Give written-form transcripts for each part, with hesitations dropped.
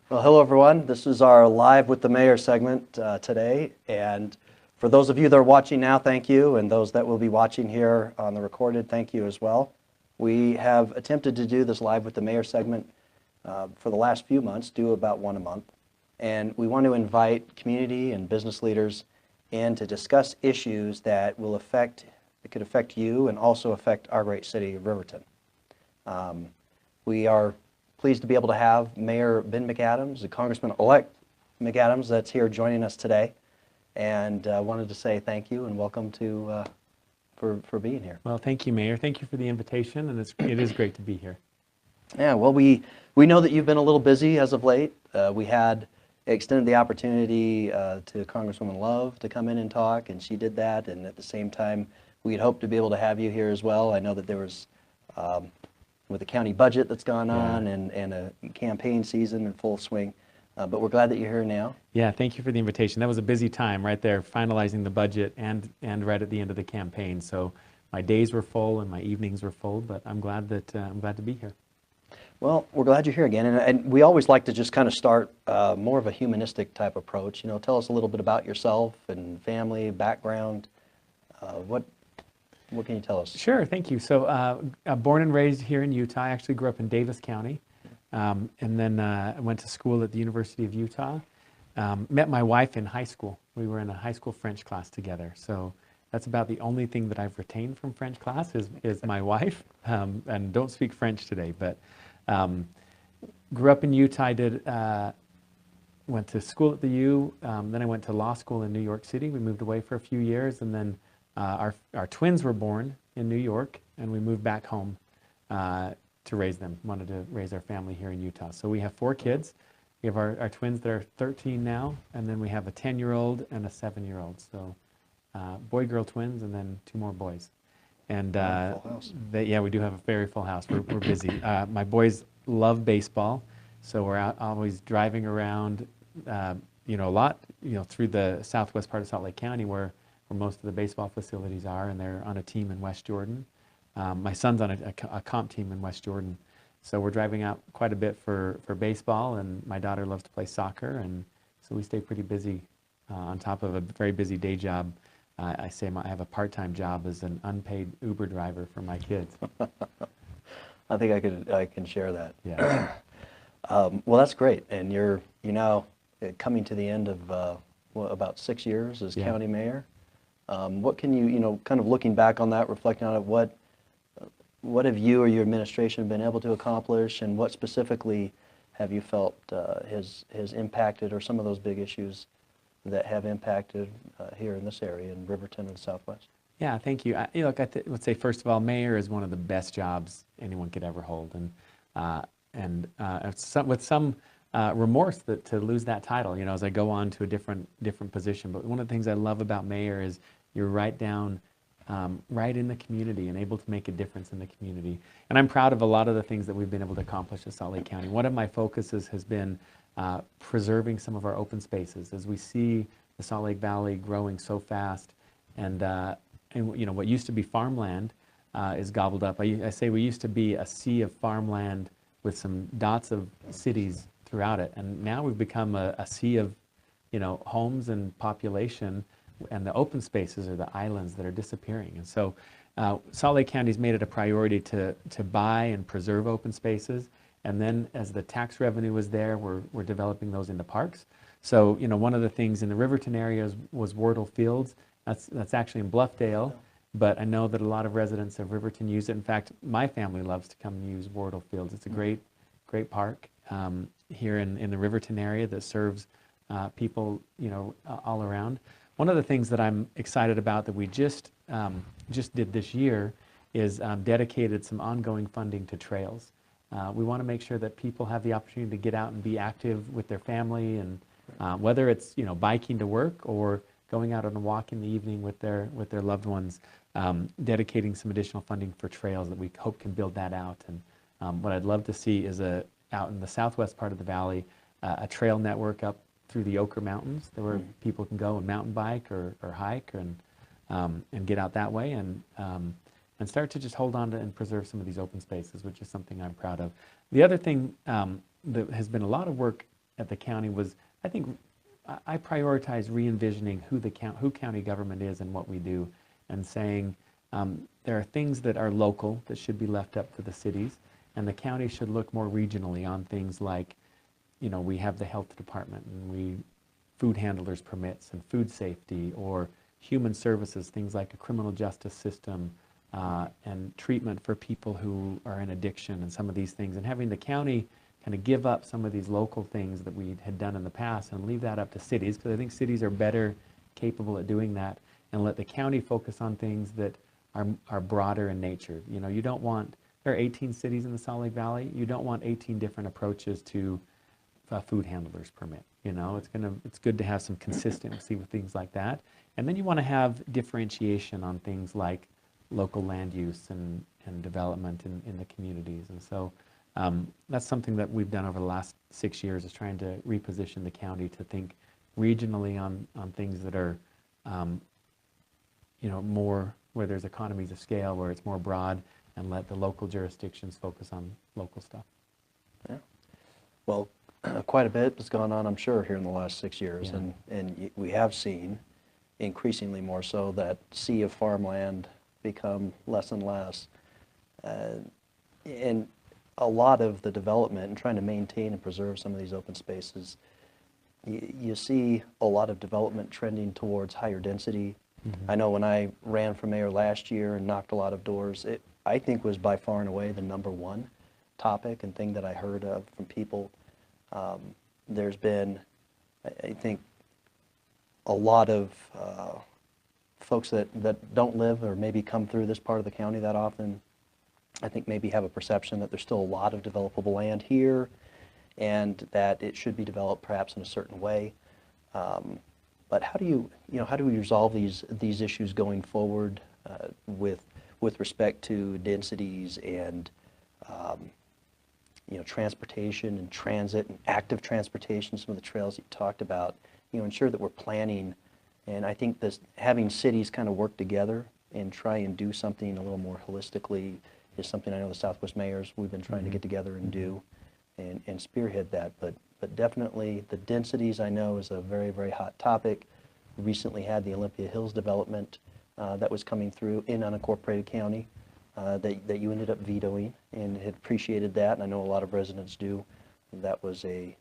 Well, hello everyone. This is our Live with the Mayor segment today. And for those of you that are watching now, thank you. And those that will be watching here on the recorded, thank you as well. We have attempted to do this Live with the Mayor segment for the last few months, do about one a month. And we want to invite community and business leaders in to discuss issues that could affect you and also affect our great city of Riverton. We are pleased to be able to have Mayor Ben McAdams, the Congressman-elect McAdams, that's here joining us today, and wanted to say thank you and welcome for being here. Well, thank you, Mayor. Thank you for the invitation, and it is great to be here. Yeah, well, we know that you've been a little busy as of late. We had extended the opportunity to Congresswoman Love to come in and talk, and she did that, and at the same time, we had hoped to be able to have you here as well. I know that there was with the county budget that's gone on and a campaign season in full swing. But we're glad that you're here now. Yeah, thank you for the invitation. That was a busy time right there, finalizing the budget and right at the end of the campaign. So my days were full and my evenings were full, but I'm glad to be here. Well, we're glad you're here again. And we always like to just kind of start more of a humanistic type approach. You know, tell us a little bit about yourself and family, background. What can you tell us? Sure, thank you. So born and raised here in Utah. I actually grew up in Davis County, and then I went to school at the University of Utah. Met my wife in high school. We were in a high school French class together. So that's about the only thing that I've retained from French class is my wife, and don't speak French today. But grew up in Utah. Went to school at the U. Then I went to law school in New York City. We moved away for a few years, and then our twins were born in New York, and we moved back home to raise them. Wanted to raise our family here in Utah. So we have 4 kids. We have our twins that are 13 now, and then we have a 10-year-old and a 7-year-old. So boy-girl twins, and then 2 more boys. And full house. Yeah, we do have a very full house. We're busy. My boys love baseball, so we're out always driving around, a lot, through the southwest part of Salt Lake County where most of the baseball facilities are, and they're on a team in West Jordan. My son's on a comp team in West Jordan. So we're driving out quite a bit for baseball, and my daughter loves to play soccer, and so we stay pretty busy on top of a very busy day job. I have a part-time job as an unpaid Uber driver for my kids. I think I can share that. Yeah. Well, that's great. And you're now coming to the end of about 6 years as county mayor. What can you, kind of looking back on that, reflecting on it, what have you or your administration been able to accomplish, and what specifically have you felt has impacted, or some of those big issues that have impacted here in this area in Riverton and Southwest? Yeah, thank you. I would say, first of all, mayor is one of the best jobs anyone could ever hold, and with some remorse to lose that title, as I go on to a different position. But one of the things I love about mayor is you're right in the community and able to make a difference in the community. And I'm proud of a lot of the things that we've been able to accomplish in Salt Lake County. One of my focuses has been preserving some of our open spaces as we see the Salt Lake Valley growing so fast, and what used to be farmland is gobbled up. I say we used to be a sea of farmland with some dots of cities throughout it, and now we've become a sea of homes and population, and the open spaces are the islands that are disappearing. And so Salt Lake County's made it a priority to buy and preserve open spaces, and then as the tax revenue was there, we're developing those into parks. So one of the things in the Riverton area was Wardle Fields. That's actually in Bluffdale, but I know that a lot of residents of Riverton use it. In fact, my family loves to come and use Wardle Fields. It's a great park here in the Riverton area that serves people all around. One of the things that I'm excited about that we just did this year is dedicated some ongoing funding to trails. We want to make sure that people have the opportunity to get out and be active with their family, and whether it's biking to work or going out on a walk in the evening with their loved ones, dedicating some additional funding for trails that we hope can build that out. And what I'd love to see is out in the southwest part of the valley, a trail network up through the Ochre Mountains, where people can go and mountain bike or hike and get out that way, and start to just hold on to and preserve some of these open spaces, which is something I'm proud of. The other thing that has been a lot of work at the county was, I think, I prioritize re-envisioning who county government is and what we do, and saying there are things that are local that should be left up to the cities, and the county should look more regionally on things like, we have the health department and food handlers permits and food safety, or human services, things like a criminal justice system and treatment for people who are in addiction and some of these things, and having the county kind of give up some of these local things that we had done in the past and leave that up to cities, because I think cities are better capable at doing that, and let the county focus on things that are broader in nature. You don't want, there are 18 cities in the Salt Lake Valley, you don't want 18 different approaches to a food handler's permit. It's good to have some consistency with things like that. And then you want to have differentiation on things like local land use and development in the communities. And so that's something that we've done over the last 6 years, is trying to reposition the county to think regionally on things that are, more where there's economies of scale, where it's more broad, and let the local jurisdictions focus on local stuff. Yeah. Well, quite a bit has gone on, I'm sure, here in the last 6 years, Yeah. and we have seen, increasingly more so, that sea of farmland become less and less. And a lot of the development and trying to maintain and preserve some of these open spaces, you see a lot of development trending towards higher density. Mm-hmm. I know when I ran for mayor last year and knocked a lot of doors, it, I think, was by far and away the #1 topic and thing that I heard of from people. There's been, I think, a lot of folks that don't live or maybe come through this part of the county that often, I think, maybe have a perception that there's still a lot of developable land here and that it should be developed perhaps in a certain way. But how do we resolve these issues going forward with respect to densities and transportation and transit and active transportation, some of the trails you talked about, ensure that we're planning. And I think this, having cities kind of work together and try and do something a little more holistically, is something I know the Southwest mayors, we've been trying to get together and do and spearhead that. But definitely the densities, I know, is a very, very hot topic. We recently had the Olympia Hills development that was coming through in unincorporated county that you ended up vetoing, and had appreciated that, and I know a lot of residents do. That was a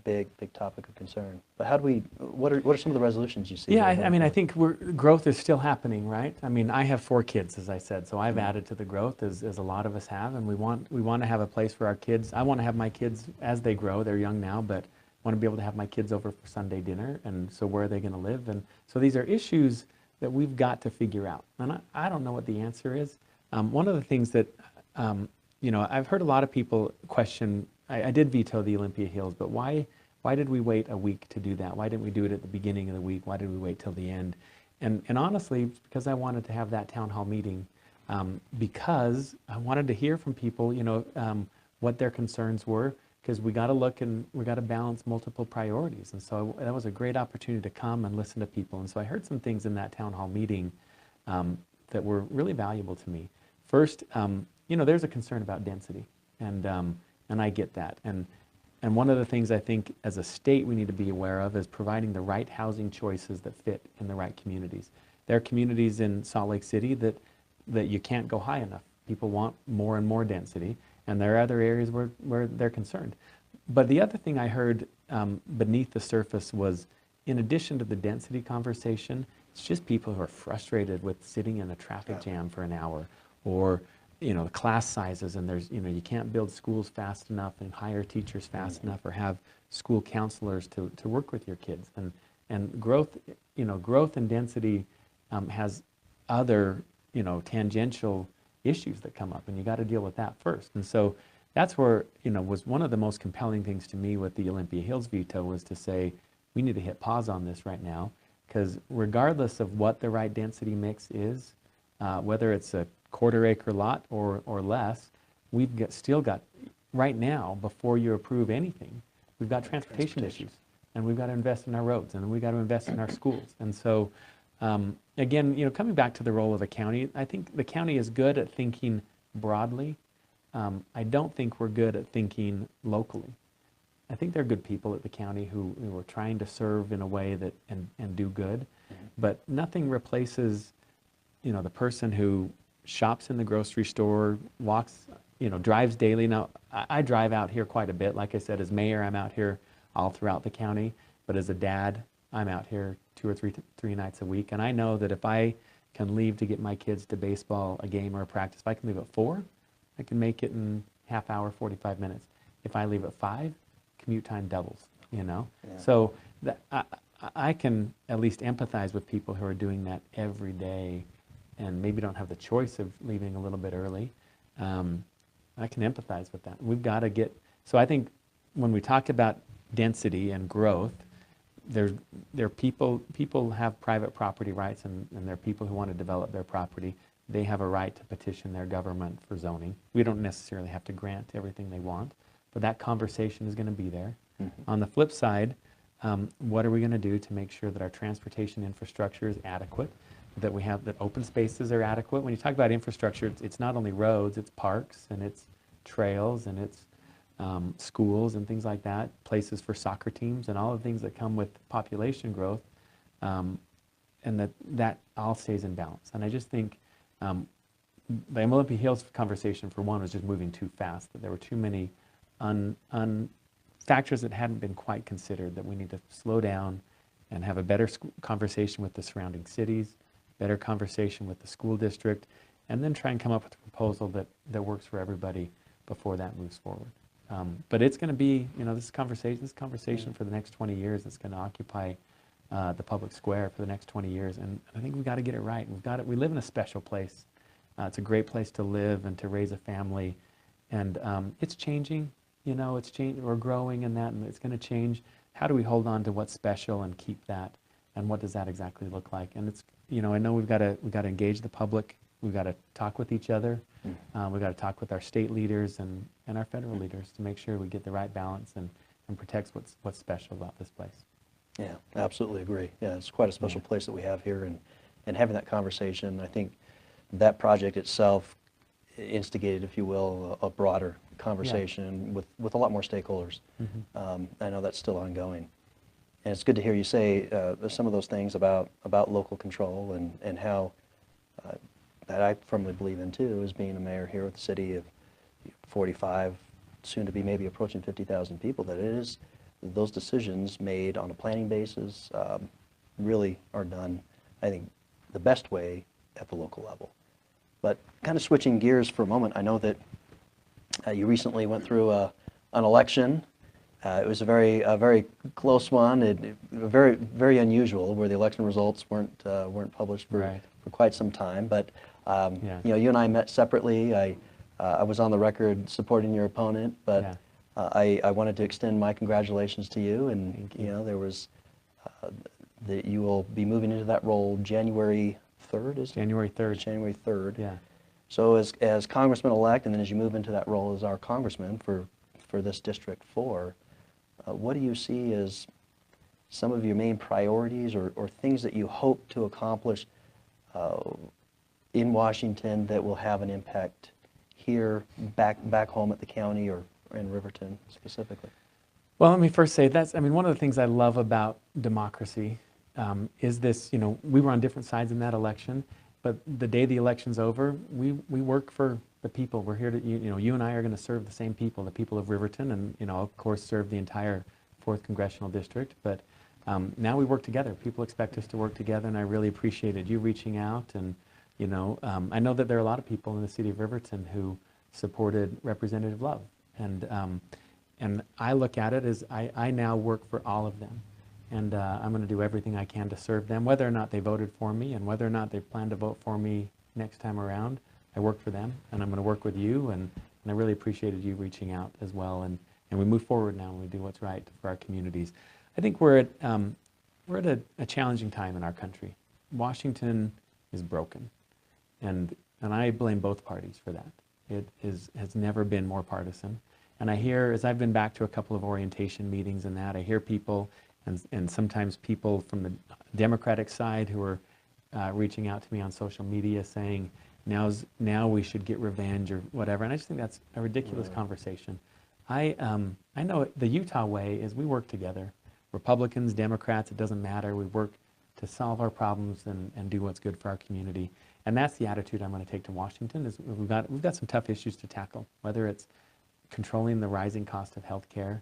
big topic of concern. But what are some of the resolutions you see? Yeah, I think growth is still happening, right? I have 4 kids, as I said, so I've added to the growth, as a lot of us have, and we want to have a place for our kids. I want to have my kids, as they grow, they're young now, but I want to be able to have my kids over for Sunday dinner, and so where are they going to live? And so these are issues that we've got to figure out, and I don't know what the answer is. One of the things that, I've heard a lot of people question, I did veto the Olympia Hills, but why did we wait a week to do that? Why didn't we do it at the beginning of the week? Why did we wait till the end? And honestly, it's because I wanted to have that town hall meeting, because I wanted to hear from people, what their concerns were, because we got to look and we got to balance multiple priorities. And so that was a great opportunity to come and listen to people. And so I heard some things in that town hall meeting that were really valuable to me. First, there's a concern about density, and I get that. And one of the things I think as a state we need to be aware of is providing the right housing choices that fit in the right communities. There are communities in Salt Lake City that you can't go high enough. People want more and more density, and there are other areas where they're concerned. But the other thing I heard beneath the surface was, in addition to the density conversation, it's just people who are frustrated with sitting in a traffic jam for an hour, or the class sizes, and there's you can't build schools fast enough and hire teachers fast enough, or have school counselors to work with your kids. And growth and density has other tangential issues that come up, and you got to deal with that first. And so that's where was one of the most compelling things to me with the Olympia Hills veto, was to say we need to hit pause on this right now, because regardless of what the right density mix is, whether it's a quarter-acre lot or less, we've still got, right now, before you approve anything, we've got transportation issues, and we've got to invest in our roads, and we've got to invest in our schools. And so, again, coming back to the role of the county, I think the county is good at thinking broadly. I don't think we're good at thinking locally. I think they're good people at the county who are trying to serve in a way that and do good, but nothing replaces, the person who shops in the grocery store, walks, drives daily. Now, I drive out here quite a bit. Like I said, as mayor, I'm out here all throughout the county, but as a dad, I'm out here 2 or 3 nights a week, and I know that if I can leave to get my kids to baseball, a game, or a practice, if I can leave at 4, I can make it in half hour, 45 minutes. If I leave at 5, commute time doubles, Yeah. So I can at least empathize with people who are doing that every day and maybe don't have the choice of leaving a little bit early. I can empathize with that. We've got to get, so I think when we talk about density and growth, there are people have private property rights, and there are people who want to develop their property. They have a right to petition their government for zoning. We don't necessarily have to grant everything they want, but that conversation is going to be there. On the flip side, what are we going to do to make sure that our transportation infrastructure is adequate, that open spaces are adequate? When you talk about infrastructure, it's not only roads, it's parks, and it's trails, and it's schools and things like that, places for soccer teams, and all the things that come with population growth, and that all stays in balance. And I just think the Olympia Hills conversation, for one, was just moving too fast, that there were too many factors that hadn't been quite considered, that we need to slow down and have a better conversation with the surrounding cities, better conversation with the school district, and then try and come up with a proposal that works for everybody before that moves forward. But it's going to be, this conversation for the next 20 years that's going to occupy the public square for the next 20 years. And I think we've got to get it right. We live in a special place. It's a great place to live and to raise a family. And it's changing, it's changing. We're growing in that, and it's going to change. How do we hold on to what's special and keep that? And what does that exactly look like? And it's, I know we've got to engage the public. We've got to talk with each other. We've got to talk with our state leaders and our federal leaders to make sure we get the right balance and protects what's special about this place. Yeah, absolutely agree. Yeah, it's quite a special place that we have here, and having that conversation, I think that project itself instigated, if you will, a broader conversation with a lot more stakeholders. I know that's still ongoing. And it's good to hear you say some of those things about local control and how that I firmly believe in too, as being a mayor here with the city of 45, soon to be maybe approaching 50,000 people, that it is those decisions made on a planning basis really are done, I think, the best way at the local level. But kind of switching gears for a moment, I know that you recently went through an election. It was a very close one, very, very unusual, where the election results weren't published for quite some time. But you and I met separately. I was on the record supporting your opponent, but I wanted to extend my congratulations to you. And there was that you will be moving into that role January 3rd, is it? January 3rd. January 3rd. Yeah. So as Congressman-elect, and then as you move into that role as our congressman for this District 4, what do you see as some of your main priorities or things that you hope to accomplish in Washington that will have an impact here, back home at the county or in Riverton specifically? Well, let me first say one of the things I love about democracy is this, we were on different sides in that election, but the day the election's over, we work for the people. We're here to, you and I are going to serve the same people, the people of Riverton, and, of course, serve the entire 4th Congressional District. But now we work together. People expect us to work together, and I really appreciated you reaching out. And, I know that there are a lot of people in the city of Riverton who supported Representative Love. And I look at it as I now work for all of them. And I'm going to do everything I can to serve them, whether or not they voted for me and whether or not they plan to vote for me next time around. I work for them, and I'm going to work with you, and I really appreciated you reaching out as well. And we move forward now, and we do what's right for our communities. I think we're at a challenging time in our country. Washington is broken, and I blame both parties for that. It has never been more partisan. And I hear, as I've been back to a couple of orientation meetings and that, I hear people, and sometimes people from the Democratic side who are reaching out to me on social media saying, now we should get revenge or whatever. And I just think that's a ridiculous conversation. I know the Utah way is we work together. Republicans, Democrats, it doesn't matter. We work to solve our problems and do what's good for our community. And that's the attitude I'm going to take to Washington. Is we've got some tough issues to tackle, whether it's controlling the rising cost of health care.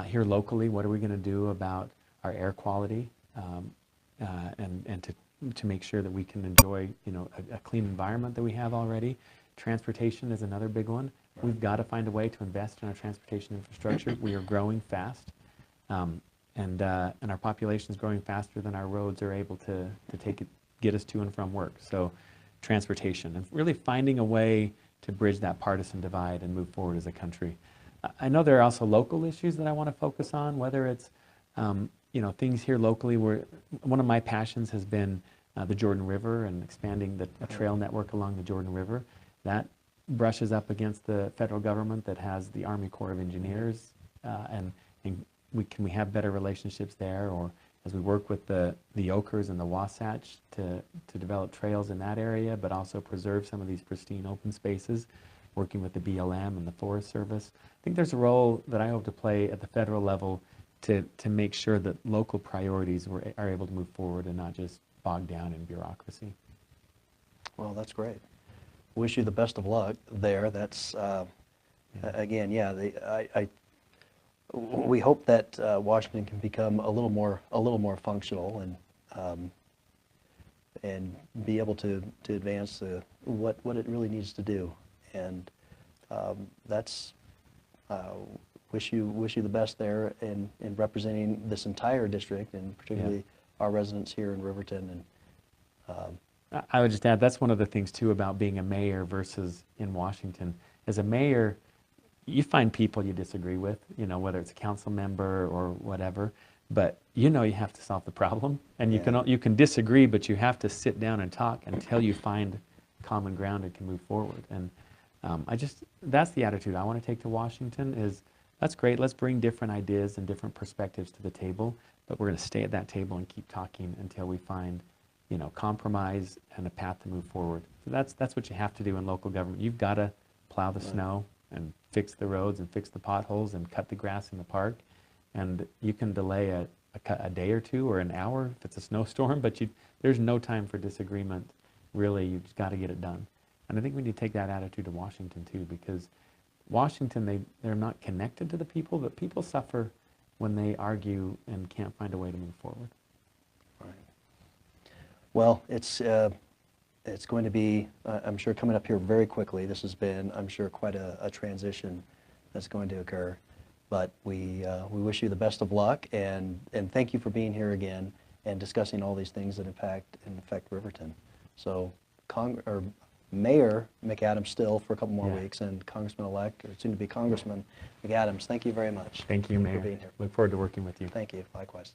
Here locally, what are we going to do about our air quality and to make sure that we can enjoy, you know, a clean environment that we have already. Transportation is another big one. Right. We've got to find a way to invest in our transportation infrastructure. We are growing fast, and our population is growing faster than our roads are able to get us to and from work. So transportation, and really finding a way to bridge that partisan divide and move forward as a country. I know there are also local issues that I want to focus on, whether it's you know, things here locally. Where one of my passions has been the Jordan River and expanding the trail network along the Jordan River. That brushes up against the federal government that has the Army Corps of Engineers, and we have better relationships there, or as we work with the Okers and the Wasatch to develop trails in that area, but also preserve some of these pristine open spaces, working with the BLM and the Forest Service. I think there's a role that I hope to play at the federal level to make sure that local priorities are able to move forward and not just bogged down in bureaucracy. Well, that's great. Wish you the best of luck there. That's, again, yeah, we hope that Washington can become a little more functional and be able to advance what it really needs to do. And that's wish you the best there in representing this entire district, and particularly our residents here in Riverton. And I would just add, that's one of the things too about being a mayor versus in Washington. As a mayor, you find people you disagree with, you know, whether it's a council member or whatever, but you know you have to solve the problem, and you can disagree, but you have to sit down and talk until you find common ground and can move forward. And that's the attitude I want to take to Washington. Is that's great, let's bring different ideas and different perspectives to the table, but we're going to stay at that table and keep talking until we find, you know, compromise and a path to move forward. So that's what you have to do in local government. You've got to plow the snow and fix the roads and fix the potholes and cut the grass in the park. And you can delay a day or two or an hour if it's a snowstorm, but there's no time for disagreement. Really, you've just got to get it done. And I think we need to take that attitude to Washington too, because Washington, they're not connected to the people, but people suffer when they argue and can't find a way to move forward. Right. Well, it's going to be, I'm sure, coming up here very quickly. This has been, I'm sure, quite a transition that's going to occur. But we wish you the best of luck, and thank you for being here again and discussing all these things that affect Riverton. So, Mayor McAdams still for a couple more weeks, and Congressman-elect, or soon to be Congressman McAdams, thank you very much. Thank you, Mayor. For being here. Look forward to working with you. Thank you. Likewise.